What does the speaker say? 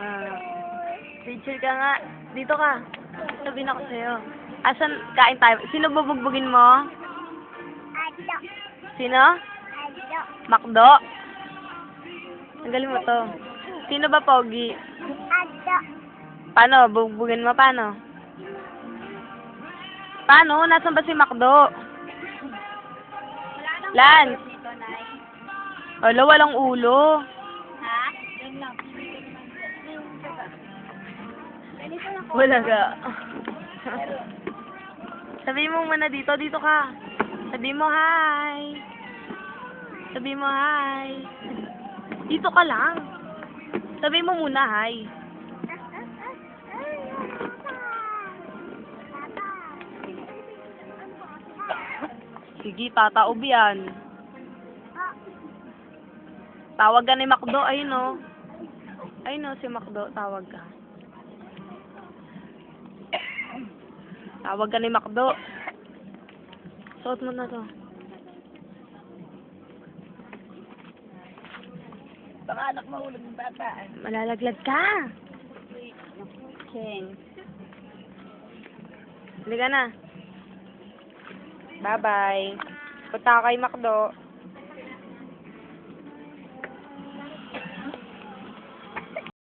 Ah, picture ka nga. Dito ka. Sabihin ako sa'yo. Asan, kain tayo. Sino bubugbugin mo? Ado. Sino? Ado. Makdo? Tanggalin mo to. Sino ba pogi? Ado. Paano? Bubugbugin mo? Paano? Paano? Nasaan ba si Makdo? Lance. Wala, walang ulo. Ha? Yan lang. Wala ka. Sabihin mo muna dito. Dito ka. Sabihin mo hi. Sabihin mo hi. Dito ka lang. Sabihin mo muna hi. Sige, tataob yan. Tawag ka ni Makdo. Ayun o. Ayun o si Makdo. Tawag ka. Tawag ka ni Makdo. Suot mo na to. Baka anak mahulog ng bata. Malalaglag ka. King. Halika na. Bye-bye. Punta ka kay Makdo.